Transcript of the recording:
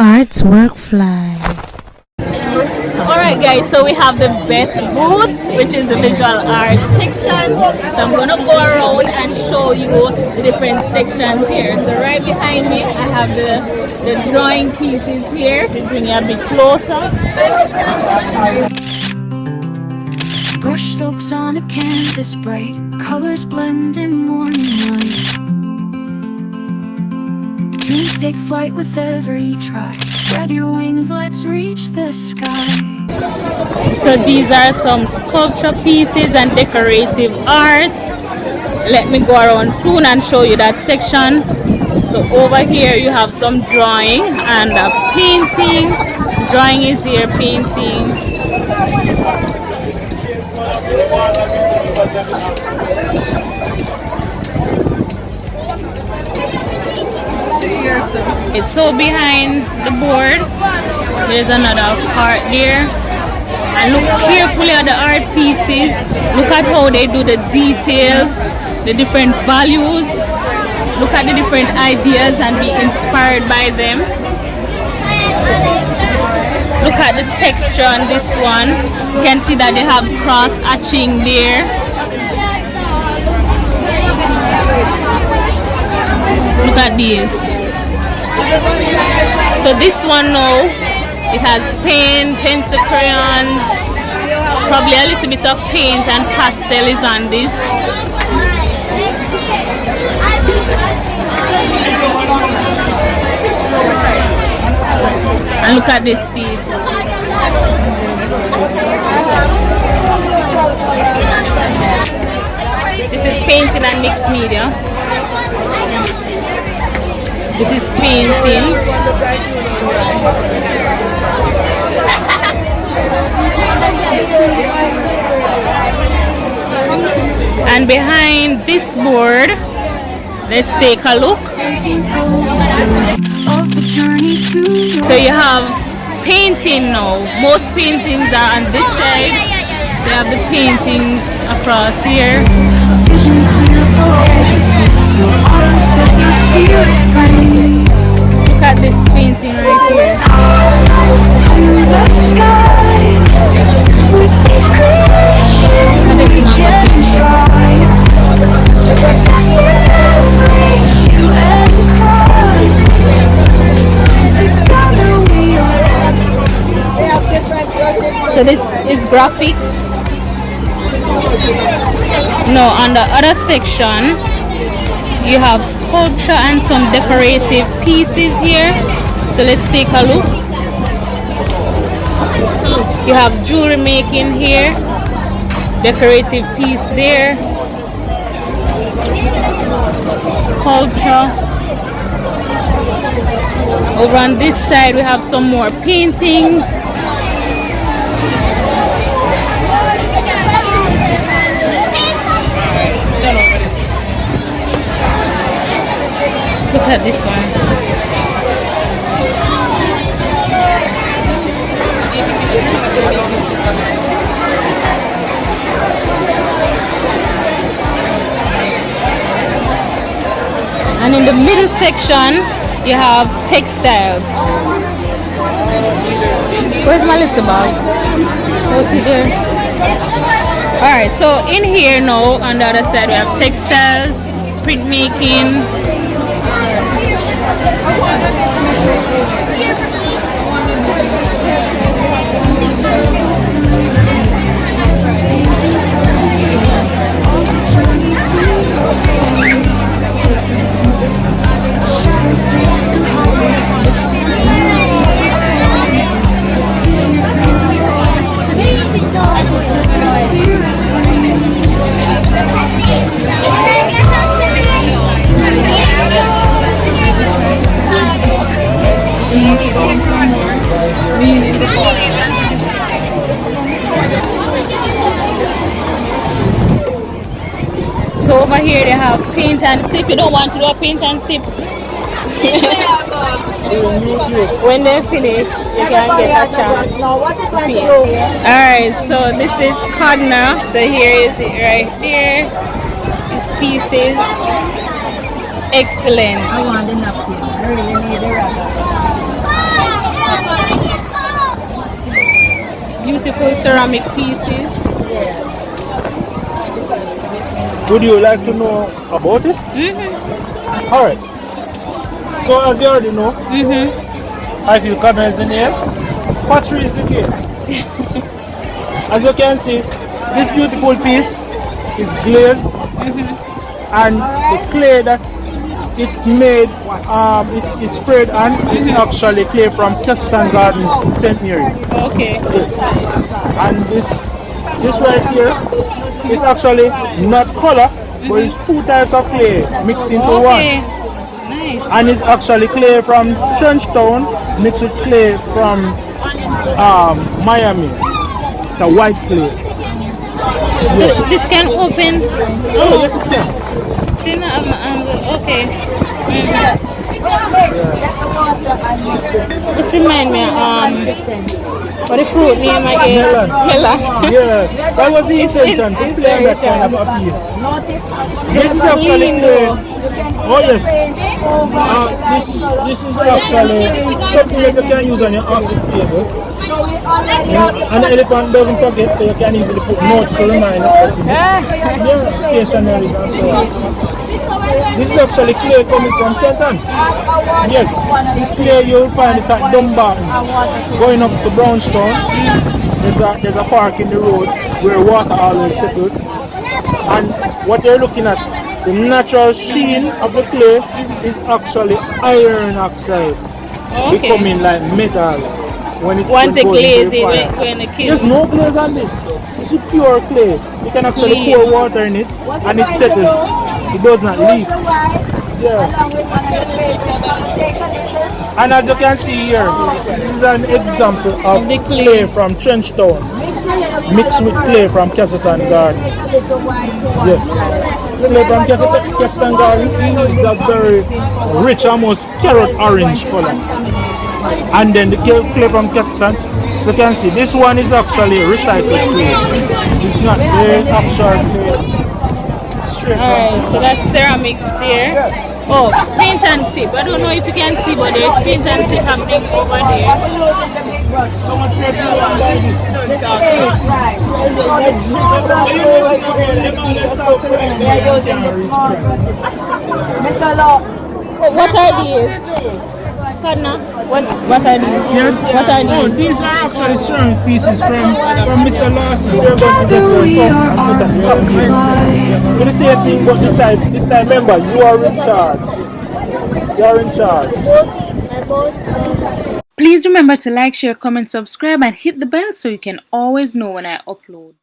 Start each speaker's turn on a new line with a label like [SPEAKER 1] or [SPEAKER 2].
[SPEAKER 1] Arts Workfly.
[SPEAKER 2] Alright guys, so we have the best booth, which is the visual arts section. So I'm gonna go around and show you the different sections here. So right behind me I have the drawing pieces here to bring you a bit closer.
[SPEAKER 3] Brushstrokes on a canvas bright, colors blend in morning light. Dreams take flight with every try. Spread your wings, let's reach the sky.
[SPEAKER 2] So these are some sculpture pieces and decorative art. Let me go around soon and show you that section. So over here you have some drawing and painting. Drawing is here, painting. It's so behind the board. There's another part there. And look carefully at the art pieces. Look at how they do the details, the different values. Look at the different ideas and be inspired by them. Look at the texture on this one. You can see that they have cross hatching there. Look at this. So this one now, it has pen, pencil, crayons, probably a little bit of paint and pastel is on this. And look at this piece. This is painting and mixed media. This is painting. And behind this board, let's take a look. So you have painting now. Most paintings are on this side. So you have the paintings across here. Look at this painting right here. So this is graphics. No, on the other section you have sculpture and some decorative pieces here. So let's take a look. You have jewelry making here, decorative piece there, sculpture. Over on this side we have some more paintings. Look at this one. And in the middle section, you have textiles. Where's my little bag? What's it there? Alright, so in here now, on the other side, we have textiles, printmaking. So over here they have paint and sip. You don't want to do a paint and sip. When they finish, you can get a chance. Alright, so this is corner. So here is it right there. These pieces. Excellent.
[SPEAKER 4] I want the napkin. I really need the rubber.
[SPEAKER 2] beautiful ceramic pieces.
[SPEAKER 1] Would you like to know about it? Alright. So as you already know, I feel Kaduna is the name, pottery is the game. As you can see, this beautiful piece is glazed and the clay that it's made, it's sprayed on is actually clay from Keston Gardens in St. Mary.
[SPEAKER 2] Okay.
[SPEAKER 1] Yes. And this right here is actually not color, but it's two types of clay mixed into one.
[SPEAKER 2] Nice.
[SPEAKER 1] And it's actually clay from Trenchtown mixed with clay from Miami. It's a white clay.
[SPEAKER 2] So this can open.
[SPEAKER 1] Oh, yes, it can.
[SPEAKER 2] Okay. This reminds me what the fruit name again?
[SPEAKER 1] Melon. Yeah, that was the intention. To play that kind of appeal. This is actually clay. Oh yes. This is actually something that you can use on your office table. And the elephant doesn't forget, so you can easily put notes to remind us. Yeah, stationery and so on. This is actually clay coming from St. Ann. Yes, this clay you'll find is at Dumbarton. Going up to Brownstone, there's a park in the road where water always settles. And what you're looking at, the natural sheen of the clay is actually iron oxide, becoming like metal.
[SPEAKER 2] Once it glazes, when the kids.
[SPEAKER 1] There's no glaze on this. This is pure clay. You can actually pour water in it and it settles. It does not leak. Yeah. And as you can see here, this is an example of the clay from Trenchtown mixed with clay from Keston Gardens. Yes. Clay from Keston Gardens is a very rich, almost carrot orange color. And then the clay from Keston, so you can see this one is actually recycled clay. It's not the actual clay.
[SPEAKER 2] Alright, so that's ceramics there. Oh, it's paint and sip. I don't know if you can see, but there's paint and sip happening over there.
[SPEAKER 1] So much pressure on this.
[SPEAKER 4] The space, right.
[SPEAKER 2] What are these? Kadna, what are these?
[SPEAKER 1] Yes.
[SPEAKER 2] What are
[SPEAKER 1] Oh,
[SPEAKER 2] these?
[SPEAKER 1] these are actually ceramic pieces from Mr. Lawson. They're going to
[SPEAKER 3] Together we
[SPEAKER 1] get
[SPEAKER 3] are on the flight.
[SPEAKER 1] You the same thing, but this time, members, you are in charge. You are in charge.
[SPEAKER 2] Please remember to like, share, comment, subscribe, and hit the bell so you can always know when I upload.